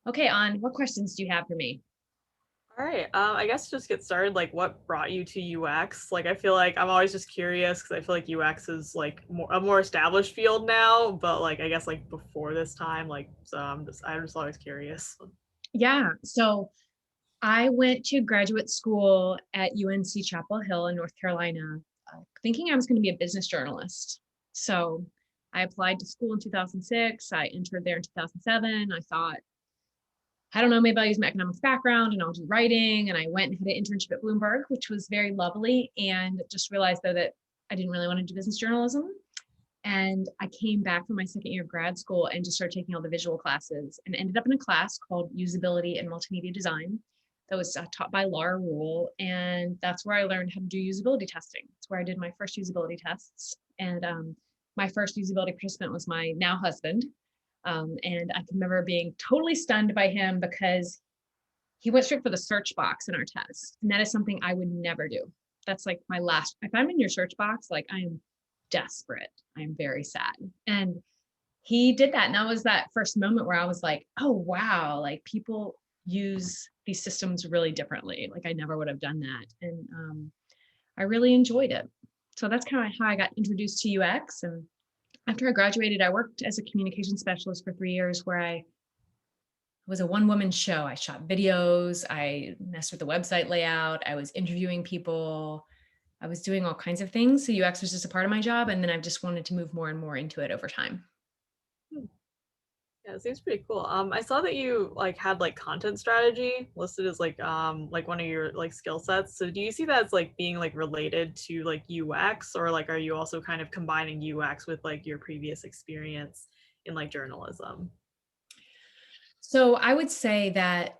Okay, On, what questions do you have for me? All right. I guess just get started. Like, what brought you to UX? Like, I feel like I'm always just curious because I feel like UX is like a more established field now, but like I guess like before this time, like so I'm just always curious. Yeah, so I went to graduate school at UNC Chapel Hill in North Carolina, thinking I was going to be a business journalist. So I applied to school in 2006. I entered there in 2007. I thought, I don't know, maybe I'll use my economics background and I'll do writing. And I went and had an internship at Bloomberg, which was very lovely. And just realized, though, that I didn't really want to do business journalism. And I came back from my second year of grad school and just started taking all the visual classes and ended up in a class called Usability and Multimedia Design that was taught by Laura Rule. And that's where I learned how to do usability testing. It's where I did my first usability tests. And my first usability participant was my now husband. And I can remember being totally stunned by him because he went straight for the search box in our test. And that is something I would never do. That's like my last, if I'm in your search box, like I am desperate. I'm very sad. And he did that. And that was that first moment where I was like, oh, wow, like people use these systems really differently. Like I never would have done that. And I really enjoyed it. So that's kind of how I got introduced to UX. And after I graduated, I worked as a communication specialist for 3 years where I was a one woman show. I shot videos, I messed with the website layout, I was interviewing people, I was doing all kinds of things. So UX was just a part of my job. And then I've just wanted to move more and more into it over time. Hmm. Yeah, it seems pretty cool. I saw that you like had like content strategy listed as like one of your like skill sets. So do you see that as like being like related to like UX, or like are you also kind of combining UX with like your previous experience in like journalism? So I would say that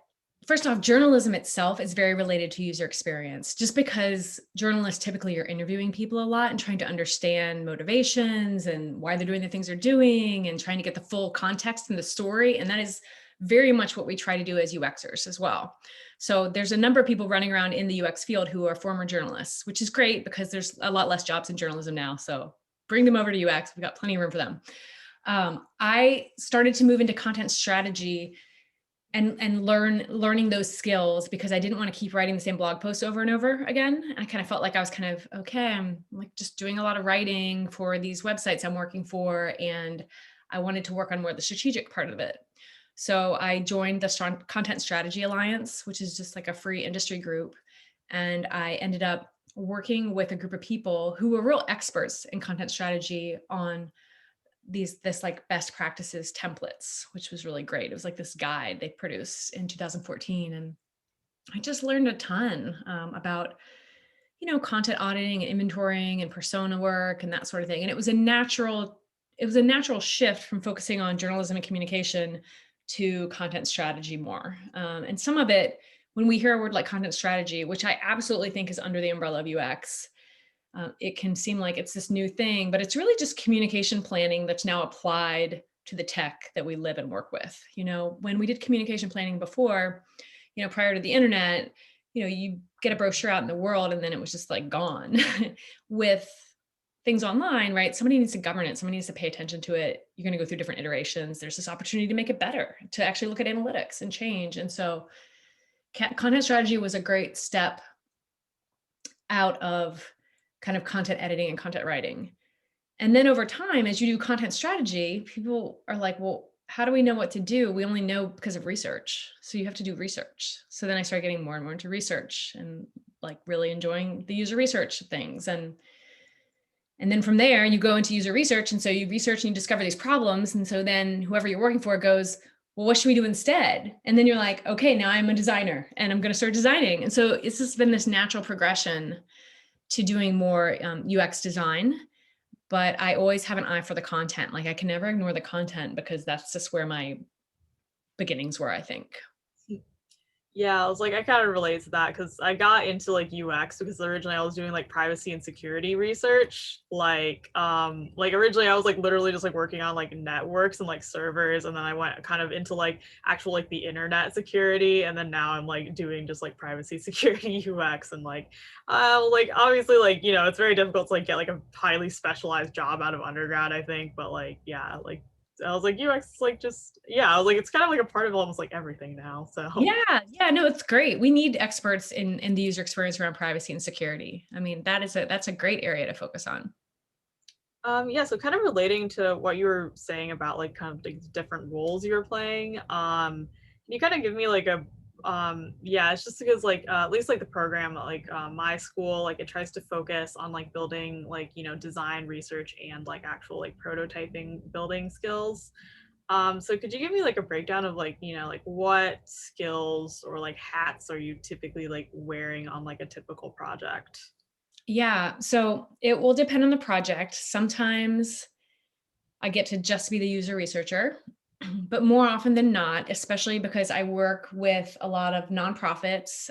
first off, journalism itself is very related to user experience, just because journalists typically are interviewing people a lot and trying to understand motivations and why they're doing the things they're doing and trying to get the full context in the story. And that is very much what we try to do as UXers as well. So there's a number of people running around in the UX field who are former journalists, which is great because there's a lot less jobs in journalism now. So bring them over to UX. We've got plenty of room for them. I started to move into content strategy and learning those skills because I didn't want to keep writing the same blog posts over and over again. I kind of felt like I was kind of okay. I'm like just doing a lot of writing for these websites I'm working for, and I wanted to work on more of the strategic part of it. So I joined the Strong Content Strategy Alliance, which is just like a free industry group, and I ended up working with a group of people who were real experts in content strategy on this like best practices templates, which was really great. It was like this guide they produced in 2014, and I just learned a ton about content auditing and inventorying and persona work and that sort of thing. And it was a natural shift from focusing on journalism and communication to content strategy more. And some of it, when we hear a word like content strategy, which I absolutely think is under the umbrella of UX, it can seem like it's this new thing, but it's really just communication planning that's now applied to the tech that we live and work with. When we did communication planning before, prior to the internet, you get a brochure out in the world and then it was just like gone. With things online, right? Somebody needs to govern it. Somebody needs to pay attention to it. You're going to go through different iterations. There's this opportunity to make it better, to actually look at analytics and change. And so content strategy was a great step out of kind of content editing and content writing. And then over time, as you do content strategy, people are like, well, how do we know what to do? We only know because of research. So you have to do research. So then I started getting more and more into research and like really enjoying the user research things. And then from there, you go into user research. And so you research and you discover these problems. And so then whoever you're working for goes, well, what should we do instead? And then you're like, okay, now I'm a designer and I'm going to start designing. And so it's just been this natural progression to doing more UX design, but I always have an eye for the content. Like I can never ignore the content because that's just where my beginnings were, I think. Yeah, I was like, I kind of relate to that because I got into like UX because originally I was doing like privacy and security research. Like originally I was like literally just like working on like networks and like servers, and then I went kind of into like actual like the internet security, and then now I'm like doing just like privacy security UX, and like obviously like it's very difficult to like get like a highly specialized job out of undergrad, I think, but like yeah, like I was like, UX is like just, yeah, I was like, it's kind of like a part of almost like everything now. So Yeah, no, it's great. We need experts in the user experience around privacy and security. I mean, that's a great area to focus on. yeah, so kind of relating to what you were saying about like kind of like different roles you were playing. Can you kind of give me like a yeah, it's just because like at least like the program like my school like it tries to focus on like building like design research and like actual like prototyping building skills. So could you give me like a breakdown of like like what skills or like hats are you typically like wearing on like a typical project? Yeah, so it will depend on the project. Sometimes I get to just be the user researcher, but more often than not, especially because I work with a lot of nonprofits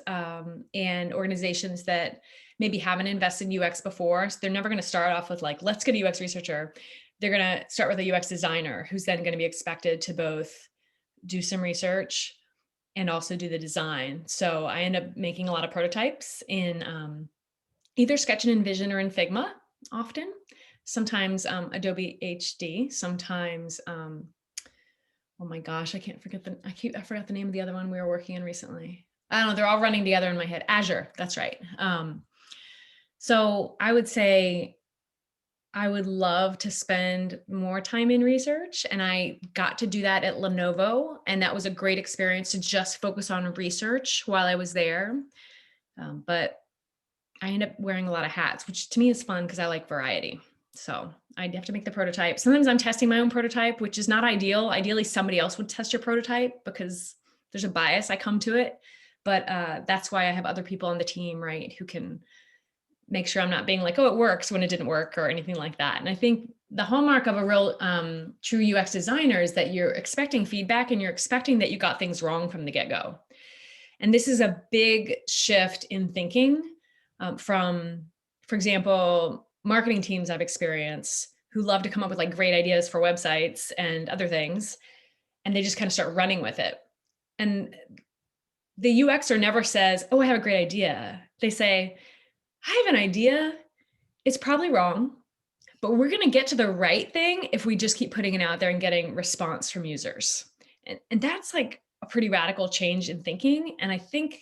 and organizations that maybe haven't invested in UX before. So they're never going to start off with like, let's get a UX researcher. They're going to start with a UX designer who's then going to be expected to both do some research and also do the design. So I end up making a lot of prototypes in either Sketch and InVision or in Figma often. Sometimes Adobe HD, sometimes oh my gosh, I forgot the name of the other one we were working on recently. I don't know, they're all running together in my head. Azure, that's right. So I would say I would love to spend more time in research, and I got to do that at Lenovo, and that was a great experience to just focus on research while I was there. But I end up wearing a lot of hats, which to me is fun because I like variety. So I have to make the prototype. Sometimes I'm testing my own prototype, which is not ideal. Ideally, somebody else would test your prototype because there's a bias I come to it. But that's why I have other people on the team, right, who can make sure I'm not being like, oh, it works when it didn't work or anything like that. And I think the hallmark of a real true UX designer is that you're expecting feedback and you're expecting that you got things wrong from the get-go. And this is a big shift in thinking from, for example, marketing teams I've experienced who love to come up with like great ideas for websites and other things, and they just kind of start running with it. And the UXer never says, oh, I have a great idea. They say, I have an idea. It's probably wrong, but we're going to get to the right thing if we just keep putting it out there and getting response from users. And that's like a pretty radical change in thinking. And I think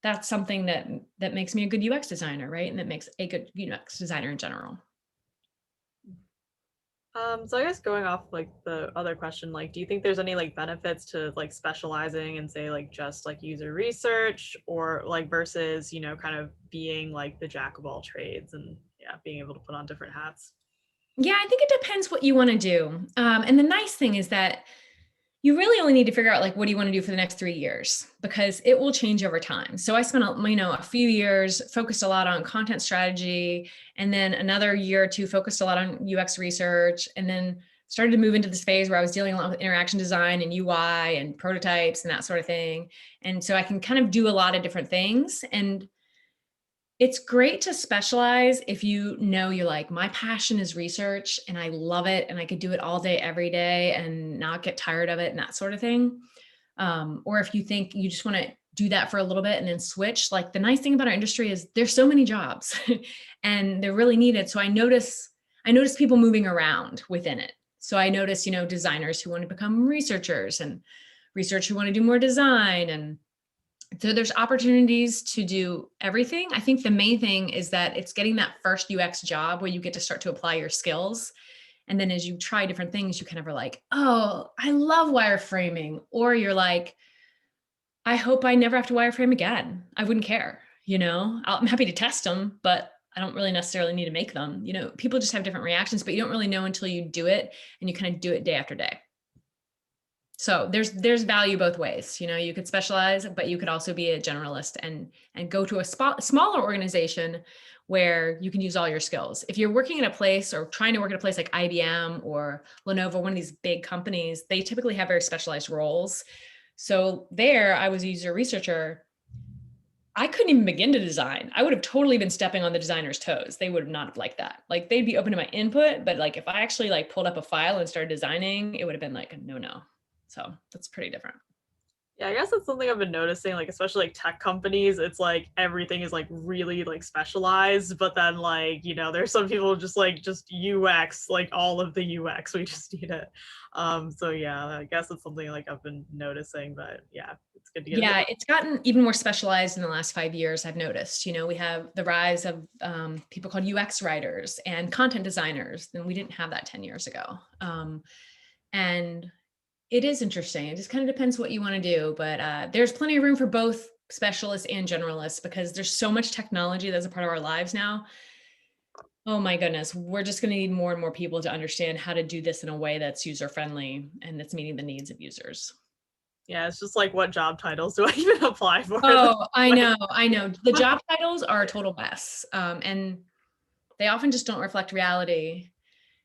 that's something that makes me a good UX designer, right? And that makes a good UX designer in general. So I guess going off like the other question, like, do you think there's any like benefits to like specializing and say like just like user research or like versus, kind of being like the jack of all trades and yeah, being able to put on different hats? Yeah, I think it depends what you want to do. And the nice thing is that you really only need to figure out like what do you want to do for the next 3 years because it will change over time. So I spent a few years focused a lot on content strategy, and then another year or two focused a lot on UX research, and then started to move into this phase where I was dealing a lot with interaction design and UI and prototypes and that sort of thing. And so I can kind of do a lot of different things. And it's great to specialize if you know you're like, my passion is research and I love it and I could do it all day, every day and not get tired of it and that sort of thing. Or if you think you just want to do that for a little bit and then switch, like the nice thing about our industry is there's so many jobs and they're really needed. So I notice people moving around within it. So I notice, designers who want to become researchers and research who want to do more design, and so there's opportunities to do everything. I think the main thing is that it's getting that first UX job where you get to start to apply your skills. And then as you try different things, you kind of are like, oh, I love wireframing. Or you're like, I hope I never have to wireframe again. I wouldn't care. I'm happy to test them, but I don't really necessarily need to make them. People just have different reactions, but you don't really know until you do it and you kind of do it day after day. So there's value both ways. You could specialize, but you could also be a generalist and go to a smaller organization where you can use all your skills. If you're working in a place or trying to work at a place like IBM or Lenovo, one of these big companies, they typically have very specialized roles. So there, I was a user researcher. I couldn't even begin to design. I would have totally been stepping on the designer's toes. They would have not have liked that. Like they'd be open to my input, but like if I actually pulled up a file and started designing, it would have been like a no. So that's pretty different. Yeah, I guess that's something I've been noticing, like especially like tech companies, it's like everything is like really like specialized, but then like, there's some people just UX, like all of the UX, we just need it. So yeah, I guess it's something like I've been noticing, but yeah, it's good to get a bit. Yeah, it's gotten even more specialized in the last 5 years, I've noticed. We have the rise of people called UX writers and content designers, and we didn't have that 10 years ago. And it is interesting. It just kind of depends what you want to do, but there's plenty of room for both specialists and generalists because there's so much technology that's a part of our lives now. Oh my goodness, we're just going to need more and more people to understand how to do this in a way that's user friendly and that's meeting the needs of users. Yeah, it's just like what job titles do I even apply for? Oh, I Like, know, I know. The job titles are a total mess, and they often just don't reflect reality.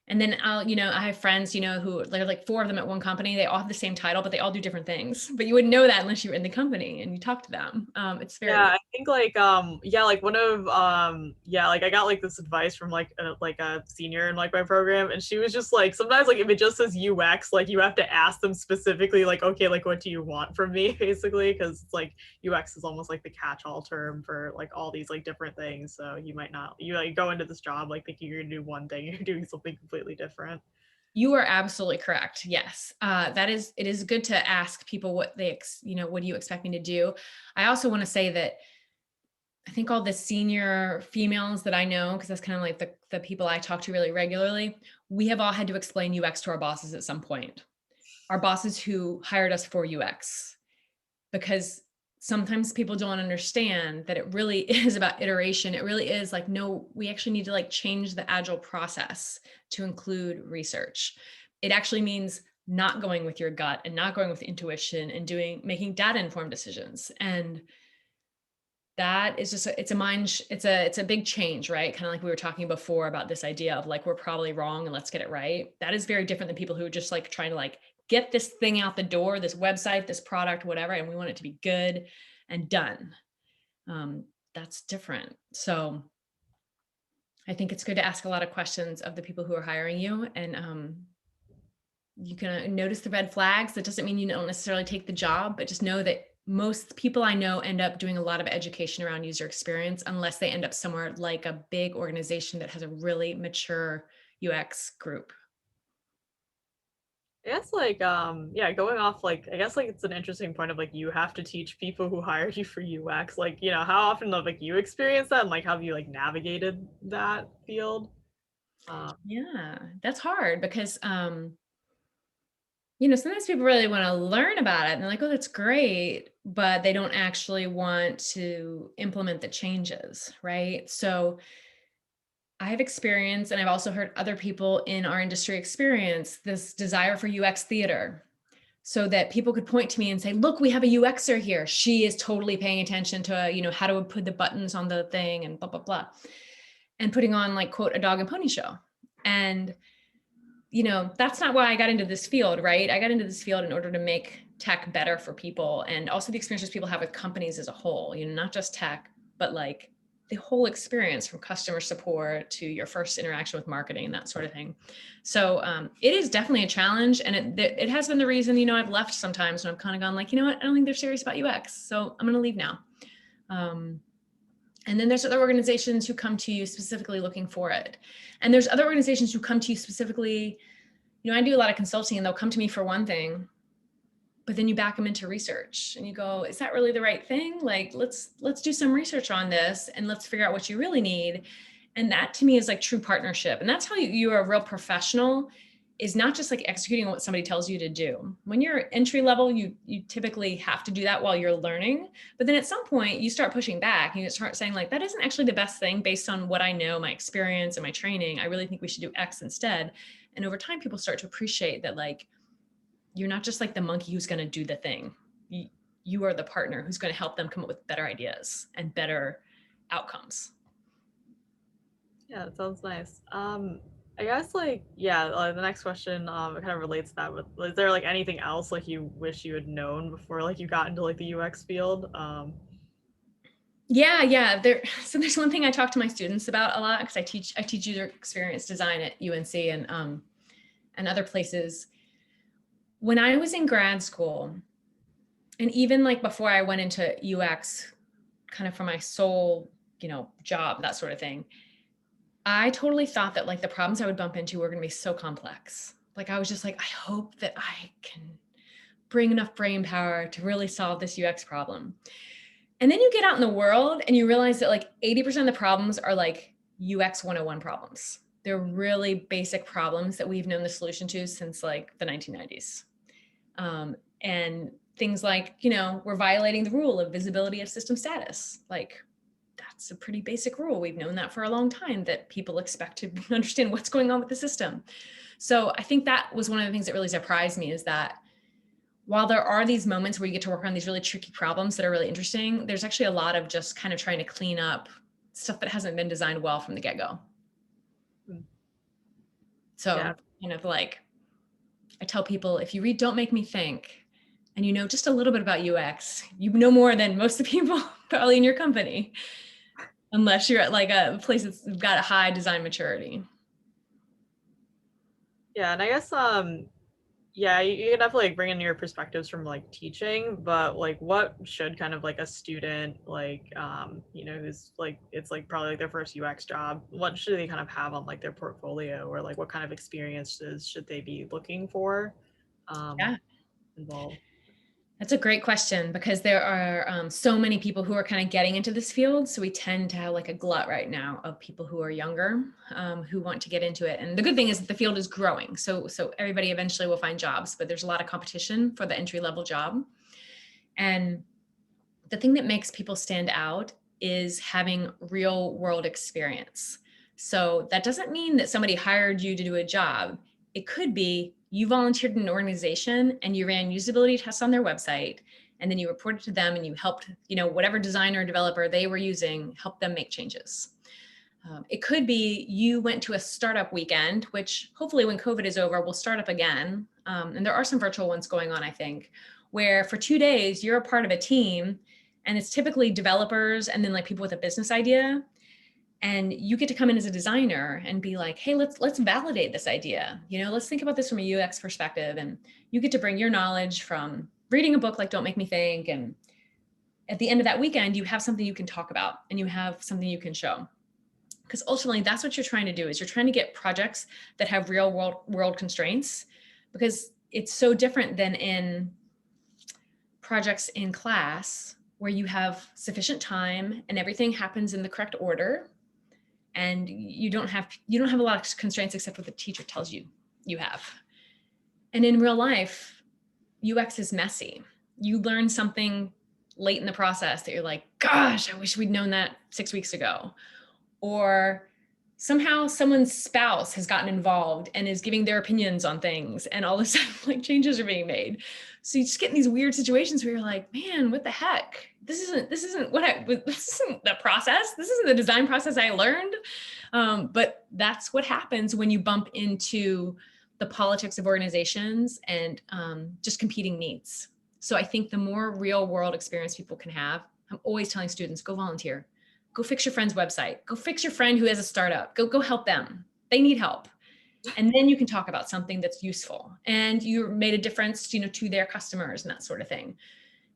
And then I have friends, who they're like four of them at one company. They all have the same title, but they all do different things. But you wouldn't know that unless you were in the company and you talk to them. It's very yeah, weird. I think like yeah, like one of yeah, like I got like this advice from like a senior in like my program, and she was just like sometimes like if it just says UX, like you have to ask them specifically like, okay, like what do you want from me basically, because it's like UX is almost like the catch-all term for like all these like different things. So you might not you like go into this job like thinking you're gonna do one thing, you're doing something completely different. You are absolutely correct. Yes, it is good to ask people what what do you expect me to do. I also want to say that I think all the senior females that I know, because that's kind of like the people I talk to really regularly, we have all had to explain UX to our bosses at some point. Our bosses who hired us for UX, because sometimes people don't understand that it really is about iteration. It really is like, no, we actually need to like change the agile process to include research. It actually means not going with your gut and not going with intuition and making data informed decisions. And that is just it's a big change, right? Kind of like we were talking before about this idea of like we're probably wrong and let's get it right. That is very different than people who are just like trying to like get this thing out the door, this website, this product, whatever, and we want it to be good and done. um, that's different. So I think it's good to ask a lot of questions of the people who are hiring you, and you can notice the red flags. That doesn't mean you don't necessarily take the job, but just know that most people I know end up doing a lot of education around user experience unless they end up somewhere like a big organization that has a really mature UX group. I guess like yeah, going off like I guess like it's an interesting point of like you have to teach people who hired you for UX. Like, how often have like you experienced that and like how have you like navigated that field? Um Yeah, that's hard because sometimes people really want to learn about it and they're like, oh, that's great, but they don't actually want to implement the changes, right? So I have experience, and I've also heard other people in our industry experience this desire for UX theater so that people could point to me and say, look, we have a UXer here. She is totally paying attention to, how to put the buttons on the thing and blah, blah, blah. And putting on like, quote, a dog and pony show. And that's not why I got into this field, right? I got into this field in order to make tech better for people and also the experiences people have with companies as a whole, not just tech, but like the whole experience from customer support to your first interaction with marketing and that sort of thing. So it is definitely a challenge. And it has been the reason, I've left sometimes when I've kind of gone like, you know what, I don't think they're serious about UX. So I'm going to leave now. And then there's other organizations who come to you specifically looking for it. And there's other organizations who come to you specifically, I do a lot of consulting and they'll come to me for one thing, but then you back them into research and you go, is that really the right thing? Like, let's do some research on this and let's figure out what you really need. And that to me is like true partnership. And that's how you are a real professional, is not just like executing what somebody tells you to do. When you're entry level, you typically have to do that while you're learning. But then at some point you start pushing back and you start saying like, that isn't actually the best thing based on what I know, my experience and my training. I really think we should do X instead. And over time, people start to appreciate that like, you're not just like the monkey who's going to do the thing. You are the partner who's going to help them come up with better ideas and better outcomes. yeah, that sounds nice. I guess like yeah, the next question it kind of relates to that, but is there like anything else like you wish you had known before like you got into like the UX field? Yeah. So there's one thing I talk to my students about a lot because I teach user experience design at UNC and other places. When I was in grad school, And even like before I went into UX, kind of for my sole, job, that sort of thing, I totally thought that like the problems I would bump into were going to be so complex. Like I was just like, I hope that I can bring enough brain power to really solve this UX problem. And then you get out in the world and you realize that like 80% of the problems are like UX 101 problems. They're really basic problems that we've known the solution to since like the 1990s. And things like, we're violating the rule of visibility of system status. Like that's a pretty basic rule. We've known that for a long time, that people expect to understand what's going on with the system. So I think that was one of the things that really surprised me, is that while there are these moments where you get to work on these really tricky problems that are really interesting, there's actually a lot of just kind of trying to clean up stuff that hasn't been designed well from the get-go. So Yeah. kind of like, I tell people, if you read Don't Make Me Think, and you know just a little bit about UX, you know more than most of the people probably in your company, unless you're at like a place that's got a high design maturity. Yeah, and I guess yeah, you can definitely like bring in your perspectives from like teaching, but like what should kind of like a student like who's like it's like probably like their first UX job, what should they kind of have on like their portfolio, or like what kind of experiences should they be looking for Yeah. involved? That's a great question, because there are so many people who are kind of getting into this field. So we tend to have like a glut right now of people who are younger, who want to get into it. And the good thing is that the field is growing. So everybody eventually will find jobs, but there's a lot of competition for the entry level job. And the thing that makes people stand out is having real world experience. So that doesn't mean that somebody hired you to do a job. It could be you volunteered in an organization and you ran usability tests on their website, and then you reported to them and you helped, whatever designer or developer they were using, help them make changes. It could be you went to a startup weekend, which hopefully when COVID is over, will start up again. And there are some virtual ones going on, I think, where for 2 days you're a part of a team, and it's typically developers and then like people with a business idea. And you get to come in as a designer and be like, hey, let's validate this idea. Let's think about this from a UX perspective. And you get to bring your knowledge from reading a book like Don't Make Me Think. And at the end of that weekend, you have something you can talk about and you have something you can show. Because ultimately that's what you're trying to do, is you're trying to get projects that have real world constraints, because it's so different than in projects in class where you have sufficient time and everything happens in the correct order, and you don't have a lot of constraints except what the teacher tells you you have. And in real life, UX is messy. You learn something late in the process that you're like, gosh, I wish we'd known that 6 weeks ago. Or somehow someone's spouse has gotten involved and is giving their opinions on things, and all of a sudden like changes are being made. So you just get in these weird situations where you're like, man, what the heck? This isn't this isn't the process. This isn't the design process I learned. But that's what happens when you bump into the politics of organizations and just competing needs. So I think the more real world experience people can have, I'm always telling students, go volunteer. Go fix your friend's website. Go fix your friend who has a startup. Go help them. They need help. And then you can talk about something that's useful and you made a difference, to their customers and that sort of thing.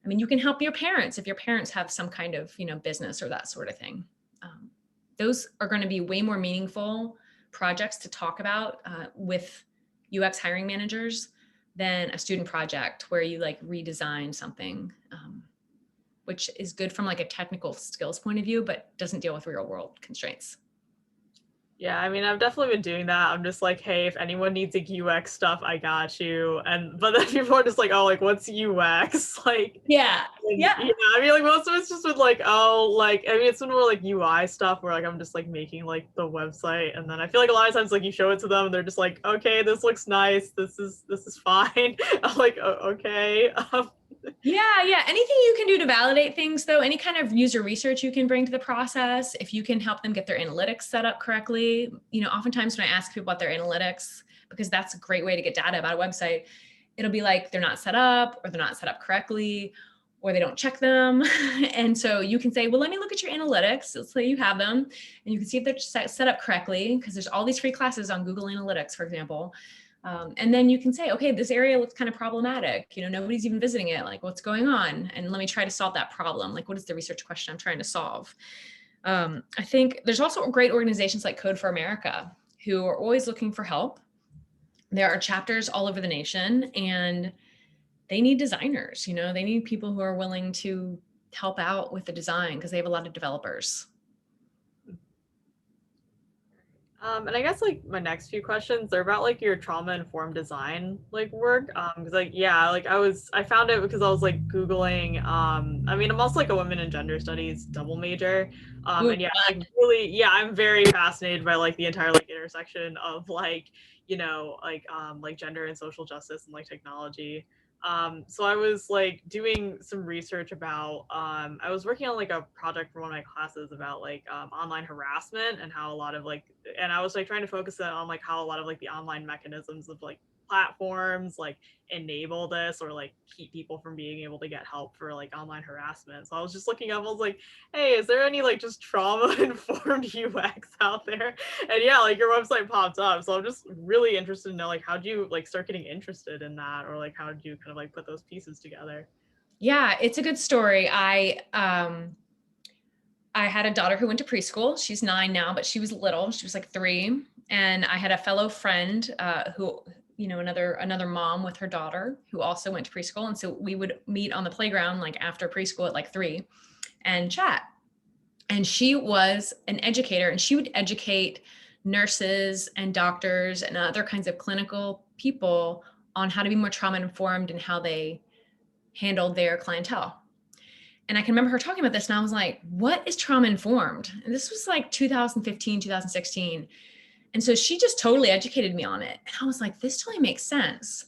I mean, you can help your parents if your parents have some kind of, business or that sort of thing. Those are going to be way more meaningful projects to talk about with UX hiring managers than a student project where you like redesign something. Which is good from like a technical skills point of view, but doesn't deal with real world constraints. Yeah, I mean, I've definitely been doing that. I'm just like, hey, if anyone needs like UX stuff, I got you. But then people are just like, oh, like what's UX? Like, Yeah. yeah. I mean, like most of it's just with like, oh, like I mean, it's been more like UI stuff where like I'm just like making like the website, and then I feel like a lot of times like you show it to them, and they're just like, okay, this looks nice. This is fine. I'm like, okay. Yeah. Anything you can do to validate things, though, any kind of user research you can bring to the process, if you can help them get their analytics set up correctly. Oftentimes when I ask people about their analytics, because that's a great way to get data about a website, it'll be like they're not set up, or they're not set up correctly, or they don't check them. And so you can say, well, let me look at your analytics. Let's say you have them, and you can see if they're set up correctly, because there's all these free classes on Google Analytics, for example. And then you can say, okay, this area looks kind of problematic. Nobody's even visiting it. Like, what's going on? And let me try to solve that problem. Like, what is the research question I'm trying to solve? I think there's also great organizations like Code for America who are always looking for help. There are chapters all over the nation, and they need designers. They need people who are willing to help out with the design because they have a lot of developers. And I guess like my next few questions are about like your trauma informed design like work. Because like yeah, like I found it because I was like Googling. I mean, I'm also like a women and gender studies double major. Ooh, And yeah, like really, yeah, I'm very fascinated by like the entire like intersection of like gender and social justice and like technology. So I was like doing some research about I was working on like a project for one of my classes about like online harassment and how a lot of like and I was like trying to focus on like how a lot of like the online mechanisms of like platforms like enable this or like keep people from being able to get help for like online harassment. So I was just looking up, I was like, hey, is there any like just trauma informed UX out there? And yeah, like your website popped up. So I'm just really interested to know like how do you like start getting interested in that, or like how did you kind of like put those pieces together? yeah, it's a good story. I had a daughter who went to preschool. She's 9 now, but she was little. She was like 3. And I had a fellow friend who, another mom with her daughter who also went to preschool. And so we would meet on the playground like after preschool at like 3 and chat. And she was an educator, and she would educate nurses and doctors and other kinds of clinical people on how to be more trauma informed and how they handled their clientele. And I can remember her talking about this, and I was like, what is trauma informed? And this was like 2015, 2016. And so she just totally educated me on it. And I was like, this totally makes sense.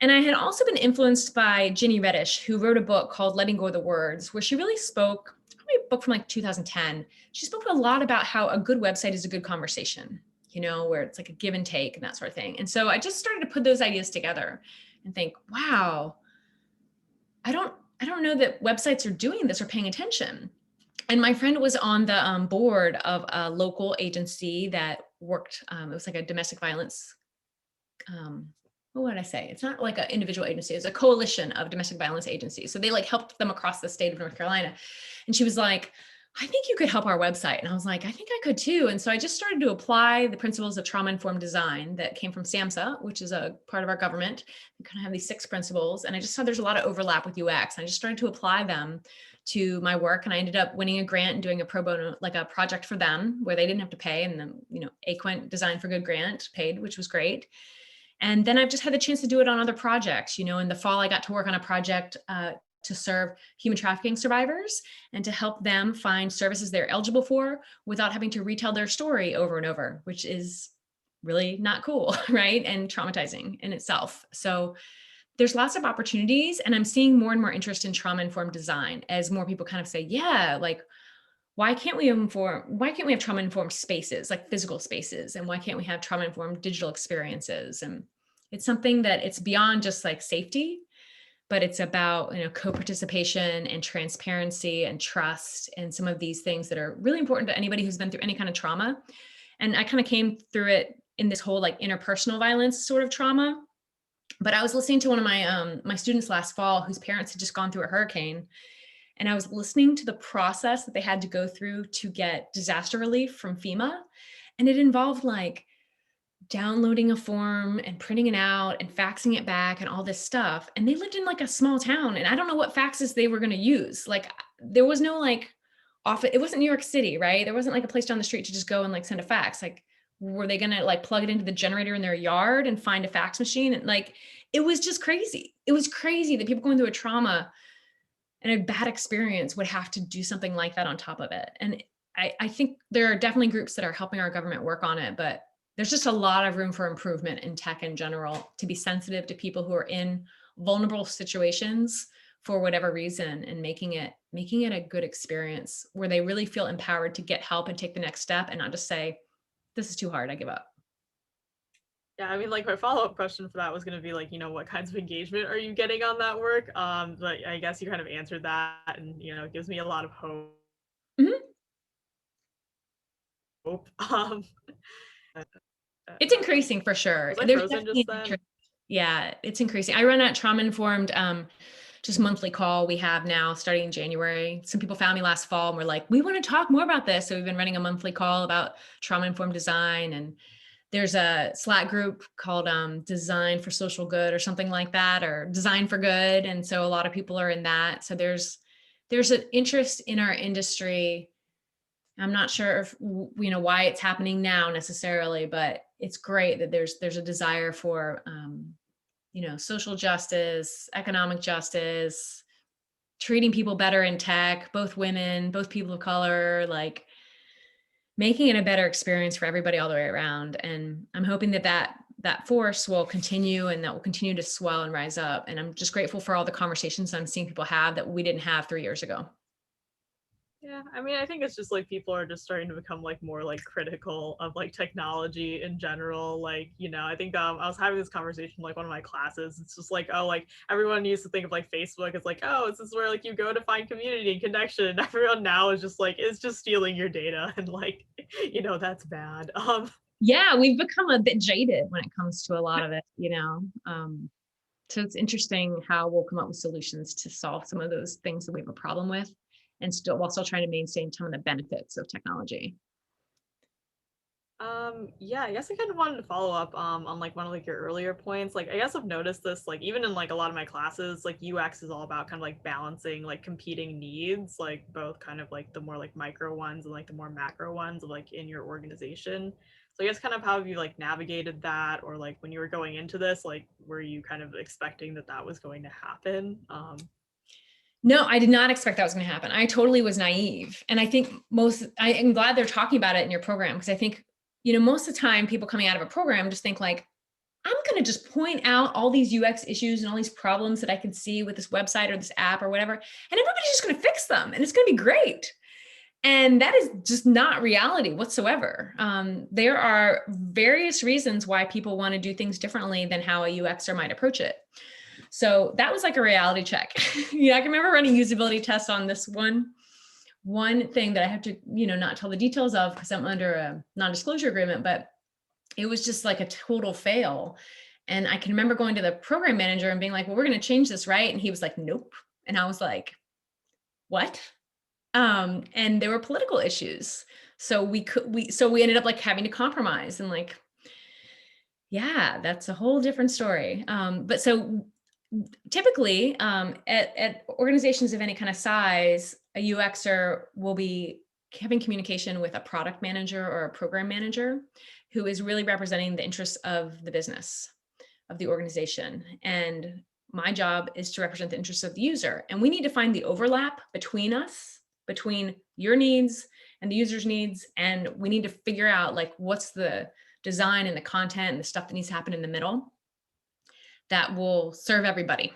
And I had also been influenced by Ginny Reddish, who wrote a book called Letting Go of the Words, where she really spoke, it's probably a book from like 2010. She spoke a lot about how a good website is a good conversation, where it's like a give and take and that sort of thing. And so I just started to put those ideas together and think, wow, I don't know that websites are doing this or paying attention. And my friend was on the board of a local agency that worked, it was like a domestic violence, what would I say? It's not like an individual agency, it's a coalition of domestic violence agencies. So they like helped them across the state of North Carolina. And she was like, I think you could help our website. And I was like, I think I could too. And so I just started to apply the principles of trauma informed design that came from SAMHSA, which is a part of our government. We kind of have these 6 principles. And I just saw there's a lot of overlap with UX. And I just started to apply them to my work. And I ended up winning a grant and doing a pro bono, like a project for them where they didn't have to pay. And then, Aquent Design for Good grant paid, which was great. And then I've just had the chance to do it on other projects. In the fall, I got to work on a project to serve human trafficking survivors and to help them find services they're eligible for without having to retell their story over and over, which is really not cool, right? And traumatizing in itself. So there's lots of opportunities, and I'm seeing more and more interest in trauma-informed design as more people kind of say, yeah, like, why can't we have trauma-informed spaces, like physical spaces? And why can't we have trauma-informed digital experiences? And it's something that it's beyond just like safety, but it's about, co-participation and transparency and trust and some of these things that are really important to anybody who's been through any kind of trauma. And I kind of came through it in this whole like interpersonal violence sort of trauma. But I was listening to one of my students last fall whose parents had just gone through a hurricane, and I was listening to the process that they had to go through to get disaster relief from FEMA. And it involved like downloading a form and printing it out and faxing it back and all this stuff. And they lived in like a small town, and I don't know what faxes they were going to use. Like there was no like office. It wasn't New York City, right? There wasn't like a place down the street to just go and like send a fax. Like, were they going to like plug it into the generator in their yard and find a fax machine? And like, it was just crazy. It was crazy that people going through a trauma and a bad experience would have to do something like that on top of it. And I think there are definitely groups that are helping our government work on it, but there's just a lot of room for improvement in tech in general to be sensitive to people who are in vulnerable situations for whatever reason, and making it a good experience where they really feel empowered to get help and take the next step and not just say, this is too hard, I give up. Yeah, I mean, like my follow-up question for that was going to be like, what kinds of engagement are you getting on that work? But I guess you kind of answered that, and it gives me a lot of hope. Mhm. Um, It's increasing for sure. Was I There's frozen definitely just an then? interest. Yeah, it's increasing. I run a trauma-informed just monthly call we have now starting in January. Some people found me last fall and were like, we want to talk more about this. So we've been running a monthly call about trauma-informed design. And there's a Slack group called Design for Social Good or something like that, or Design for Good. And so a lot of people are in that. So there's an interest in our industry. I'm not sure if why it's happening now necessarily, but it's great that there's a desire for social justice, economic justice, treating people better in tech, both women, both people of color, like making it a better experience for everybody all the way around. And I'm hoping that force will continue and that will continue to swell and rise up. And I'm just grateful for all the conversations I'm seeing people have that we didn't have 3 years ago. Yeah, I mean, I think it's just like people are just starting to become like more like critical of like technology in general. Like, I think I was having this conversation with, like one of my classes. It's just like, oh, like everyone used to think of like Facebook as like, oh, this is where like you go to find community and connection. And everyone now is just like, it's just stealing your data and like, that's bad. Yeah, we've become a bit jaded when it comes to a lot of it. So it's interesting how we'll come up with solutions to solve some of those things that we have a problem with, and while still trying to maintain some of the benefits of technology. Yeah, I guess I kind of wanted to follow up on like one of like your earlier points. Like I guess I've noticed this like even in like a lot of my classes, like UX is all about kind of like balancing like competing needs, like both kind of like the more like micro ones and like the more macro ones of like in your organization. So I guess kind of how have you like navigated that, or like when you were going into this, like were you kind of expecting that that was going to happen? No, I did not expect that was going to happen. I totally was naive. And I think I am glad they're talking about it in your program, because I think, most of the time people coming out of a program just think like, I'm going to just point out all these UX issues and all these problems that I can see with this website or this app or whatever, and everybody's just going to fix them and it's going to be great. And that is just not reality whatsoever. There are various reasons why people want to do things differently than how a UXer might approach it. So that was like a reality check. I can remember running usability tests on this one thing that I have to, not tell the details of because I'm under a non-disclosure agreement, but it was just like a total fail. And I can remember going to the program manager and being like, well, we're going to change this, right? And he was like, nope. And I was like, what? And there were political issues. So we ended up like having to compromise, and like, yeah, that's a whole different story. But so typically at organizations of any kind of size, a UXer will be having communication with a product manager or a program manager who is really representing the interests of the business, of the organization. And my job is to represent the interests of the user. And we need to find the overlap between us, between your needs and the user's needs. And we need to figure out like what's the design and the content and the stuff that needs to happen in the middle that will serve everybody,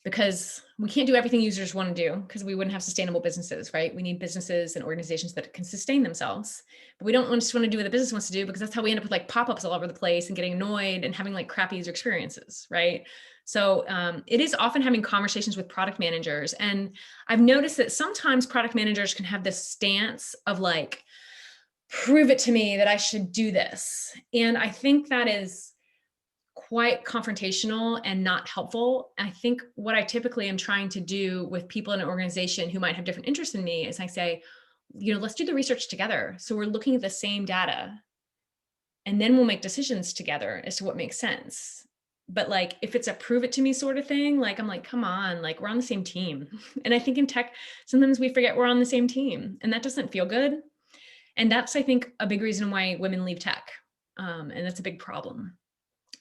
because we can't do everything users want to do because we wouldn't have sustainable businesses, right? We need businesses and organizations that can sustain themselves, but we don't just want to do what the business wants to do, because that's how we end up with like pop-ups all over the place and getting annoyed and having like crappy user experiences, right? So it is often having conversations with product managers. And I've noticed that sometimes product managers can have this stance of like, prove it to me that I should do this. And I think that is quite confrontational and not helpful. I think what I typically am trying to do with people in an organization who might have different interests in me is I say, let's do the research together. So we're looking at the same data, and then we'll make decisions together as to what makes sense. But like, if it's a prove it to me sort of thing, like, I'm like, come on, like we're on the same team. And I think in tech, sometimes we forget we're on the same team, and that doesn't feel good. And that's, I think, a big reason why women leave tech. And that's a big problem.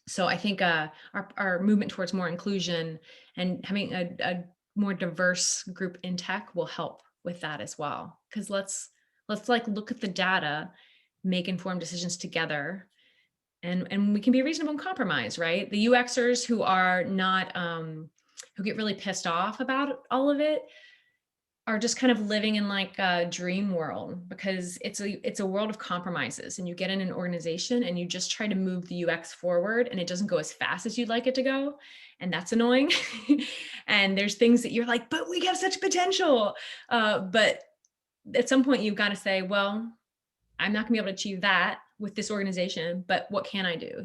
So I think our movement towards more inclusion and having a more diverse group in tech will help with that as well. Because let's like look at the data, make informed decisions together, and we can be reasonable and compromise, right? The UXers who are not who get really pissed off about all of it are just kind of living in like a dream world, because it's a world of compromises, and you get in an organization and you just try to move the UX forward and it doesn't go as fast as you'd like it to go. And that's annoying. And there's things that you're like, but we have such potential. But at some point you've got to say, well, I'm not gonna be able to achieve that. with this organization, but what can I do?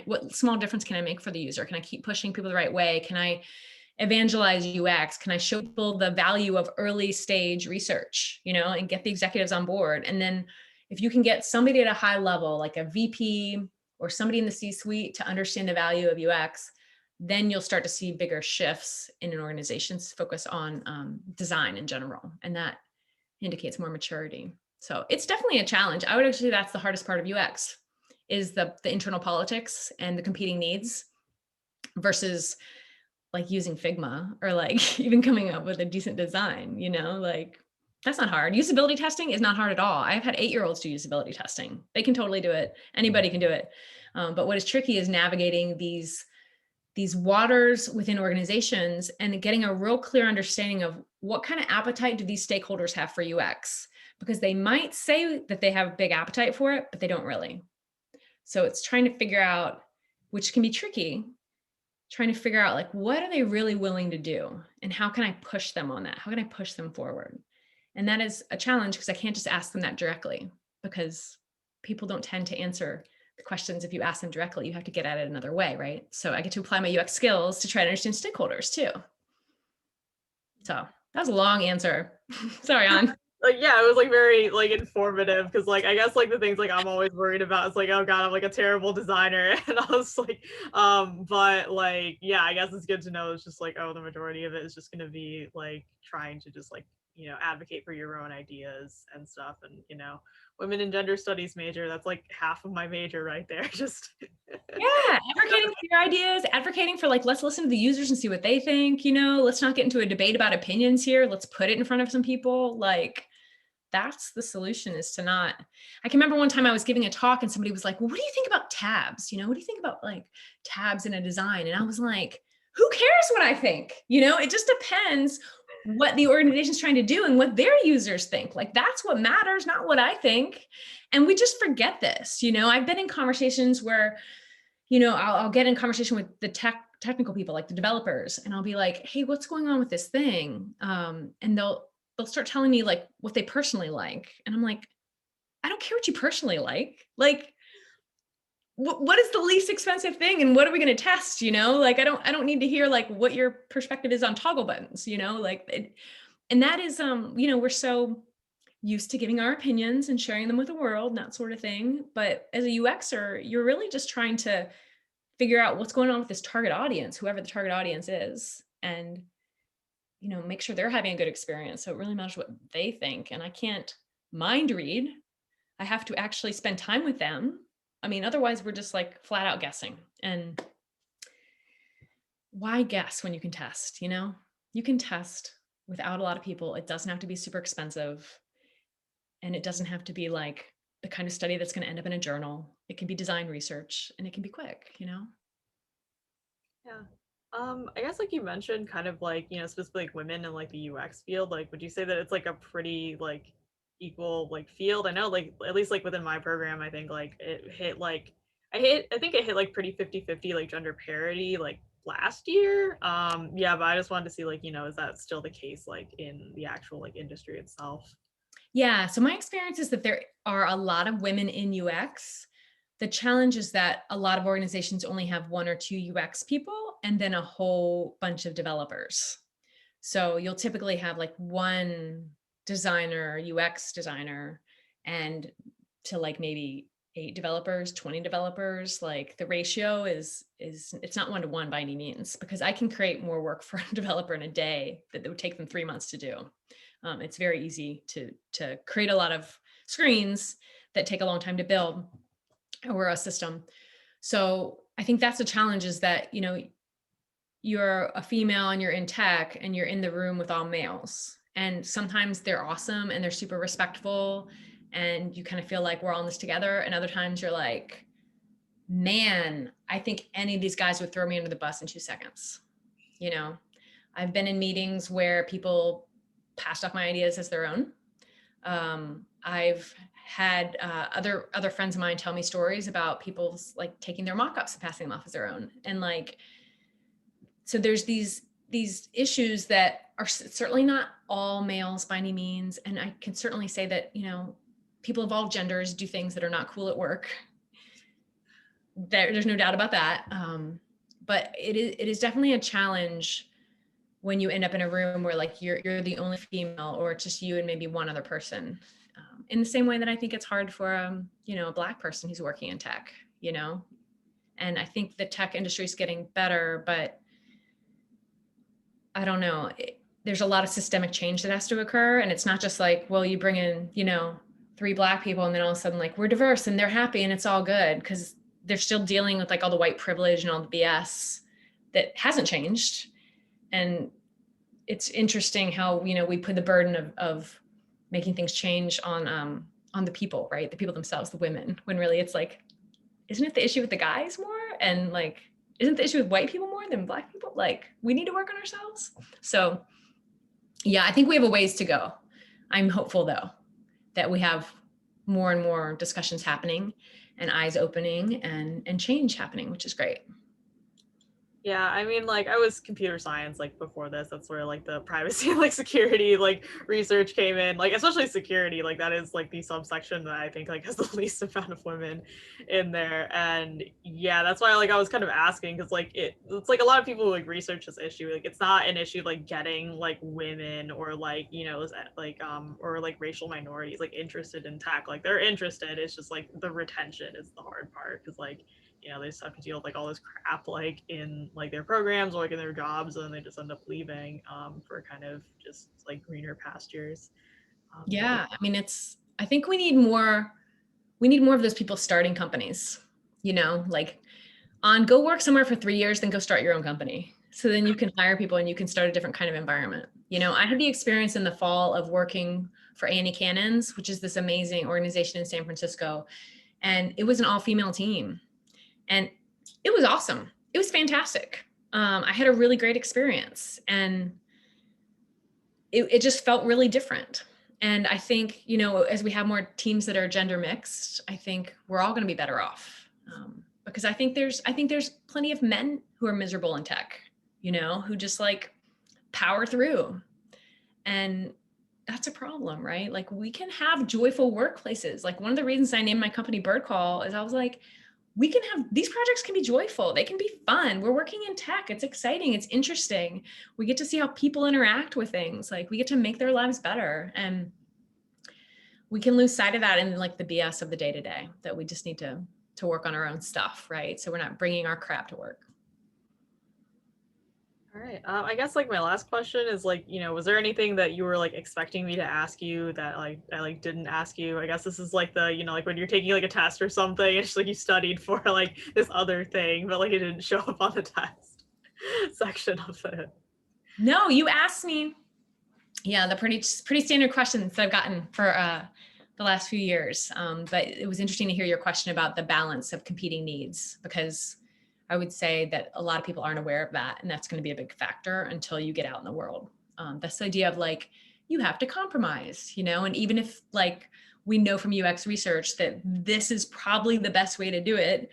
What small difference can I make for the user? Can I keep pushing people the right way? Can I evangelize UX? Can I show people the value of early stage research, and get the executives on board? And then if you can get somebody at a high level, like a VP or somebody in the C-suite, to understand the value of UX, then you'll start to see bigger shifts in an organization's focus on design in general. And that indicates more maturity. So it's definitely a challenge. I would actually say that's the hardest part of UX, is the internal politics and the competing needs versus like using Figma or like even coming up with a decent design, like that's not hard. Usability testing is not hard at all. I've had 8-year-olds do usability testing. They can totally do it. Anybody can do it. But what is tricky is navigating these waters within organizations and getting a real clear understanding of what kind of appetite do these stakeholders have for UX, because they might say that they have a big appetite for it, but they don't really. So it's trying to figure out, which can be tricky, trying to figure out like, what are they really willing to do? And how can I push them on that? How can I push them forward? And that is a challenge, because I can't just ask them that directly, because people don't tend to answer the questions if you ask them directly. You have to get at it another way, right? So I get to apply my UX skills to try to understand stakeholders too. So that was a long answer. Sorry, On. Like, yeah, it was like very like informative, because like I guess like the things like I'm always worried about is like, oh god, I'm like a terrible designer. And I was like, but like, yeah, I guess it's good to know it's just like, oh, the majority of it is just gonna be like trying to just like, advocate for your own ideas and stuff. And women in gender studies major, that's like half of my major right there. Just Yeah, advocating for your ideas, advocating for like, let's listen to the users and see what they think, let's not get into a debate about opinions here. Let's put it in front of some people. Like, that's the solution, is to not. I can remember one time I was giving a talk and somebody was like, well, what do you think about tabs? What do you think about like tabs in a design? And I was like, who cares what I think? It just depends what the organization's trying to do and what their users think. Like, that's what matters, not what I think. And we just forget this. I've been in conversations where, I'll get in conversation with the technical people, like the developers, and I'll be like, hey, what's going on with this thing? And they'll start telling me like what they personally like. And I'm like, I don't care what you personally like. Like, what is the least expensive thing? And what are we going to test? Like, I don't need to hear like what your perspective is on toggle buttons, and that is, we're so used to giving our opinions and sharing them with the world and that sort of thing. But as a UXer, you're really just trying to figure out what's going on with this target audience, whoever the target audience is, and make sure they're having a good experience. So it really matters what they think. And I can't mind read. I have to actually spend time with them. I mean, otherwise we're just like flat out guessing. And why guess when you can test? You can test without a lot of people. It doesn't have to be super expensive. And it doesn't have to be like the kind of study that's going to end up in a journal. It can be design research, and it can be quick. yeah. I guess like you mentioned kind of like, specifically like women in like the UX field, like would you say that it's like a pretty like equal like field? I know like at least like within my program, I think like it hit like I think it hit like pretty 50-50 like gender parity like last year. Yeah, but I just wanted to see like, is that still the case like in the actual like industry itself? Yeah. So my experience is that there are a lot of women in UX. The challenge is that a lot of organizations only have 1 or 2 UX people and then a whole bunch of developers. So you'll typically have like one designer, UX designer, and to like maybe 8 developers, 20 developers. Like, the ratio is it's not 1-to-1 by any means, because I can create more work for a developer in a day that would take them 3 months to do. It's very easy to create a lot of screens that take a long time to build, or a system. So I think that's a challenge, is that, you're a female and you're in tech and you're in the room with all males. And sometimes they're awesome and they're super respectful and you kind of feel like we're all in this together. And other times you're like, man, I think any of these guys would throw me under the bus in 2 seconds. I've been in meetings where people passed off my ideas as their own. I've had other friends of mine tell me stories about people's like taking their mock-ups and passing them off as their own. And like, so there's these issues that are certainly not all males by any means. And I can certainly say that, people of all genders do things that are not cool at work. There's no doubt about that. But it is definitely a challenge when you end up in a room where like you're the only female, or it's just you and maybe one other person. In the same way that I think it's hard for a Black person who's working in tech, and I think the tech industry is getting better, but I don't know. There's a lot of systemic change that has to occur. And it's not just like, well, you bring in, 3 Black people and then all of a sudden like we're diverse and they're happy and it's all good, because they're still dealing with like all the white privilege and all the BS that hasn't changed. And it's interesting how, we put the burden of making things change on the people, right? The people themselves, the women, when really it's like, isn't it the issue with the guys more? And like, isn't the issue with white people more than Black people? Like, we need to work on ourselves. So yeah, I think we have a ways to go. I'm hopeful though, that we have more and more discussions happening and eyes opening and change happening, which is great. Yeah, I mean, like, I was computer science, like, before this. That's where, like, the privacy and, like, security, like, research came in. Like, especially security, like, that is, like, the subsection that I think, like, has the least amount of women in there. And, yeah, that's why, like, I was kind of asking, because, like, it's, like, a lot of people, like, research this issue. Like, it's not an issue, like, getting, like, women or, like, like, or, like, racial minorities, like, interested in tech. Like, they're interested. It's just, like, the retention is the hard part, because, like, they just have to deal with like all this crap like in like their programs or like in their jobs, and then they just end up leaving for kind of just like greener pastures. Yeah, I mean, I think we need more of those people starting companies, like go work somewhere for 3 years, then go start your own company. So then you can hire people and you can start a different kind of environment. I had the experience in the fall of working for Annie Cannons, which is this amazing organization in San Francisco. And it was an all-female team. And it was awesome. It was fantastic. I had a really great experience, and it just felt really different. And I think, as we have more teams that are gender mixed, I think we're all going to be better off. Because I think there's plenty of men who are miserable in tech, who just like power through. And that's a problem, right? Like, we can have joyful workplaces. Like, one of the reasons I named my company Bird Call is I was like, we can have, these projects can be joyful. They can be fun. We're working in tech. It's exciting. It's interesting. We get to see how people interact with things. Like, we get to make their lives better. And we can lose sight of that in like the BS of the day to day, that we just need to work on our own stuff, right? So we're not bringing our crap to work. All right. I guess like my last question is like, was there anything that you were like expecting me to ask you that like I like didn't ask you? I guess this is like the, like when you're taking like a test or something, it's just, like you studied for like this other thing, but like it didn't show up on the test section of it. No, you asked me. Yeah, the pretty standard questions that I've gotten for the last few years. But it was interesting to hear your question about the balance of competing needs, because I would say that a lot of people aren't aware of that. And that's going to be a big factor until you get out in the world. This idea of like, you have to compromise, and even if like we know from UX research that this is probably the best way to do it,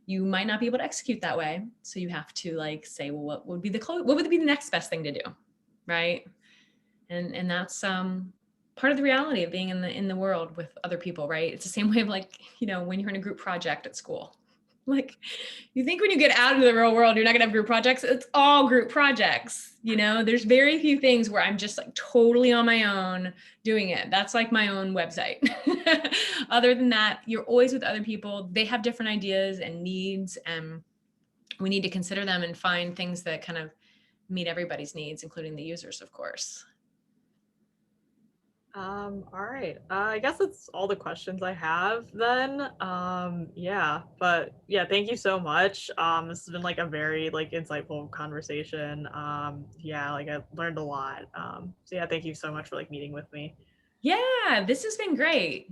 you might not be able to execute that way. So you have to like say, well, what would be the next best thing to do? Right. And that's part of the reality of being in the world with other people, right? It's the same way of like, when you're in a group project at school. Like, you think when you get out into the real world, you're not gonna have group projects. It's all group projects. There's very few things where I'm just like totally on my own doing it. That's like my own website. Other than that, you're always with other people. They have different ideas and needs, and we need to consider them and find things that kind of meet everybody's needs, including the users, of course. All right. I guess that's all the questions I have then. Yeah, but yeah, thank you so much. This has been like a very like insightful conversation. Yeah, like I learned a lot. So yeah, thank you so much for like meeting with me. Yeah, this has been great.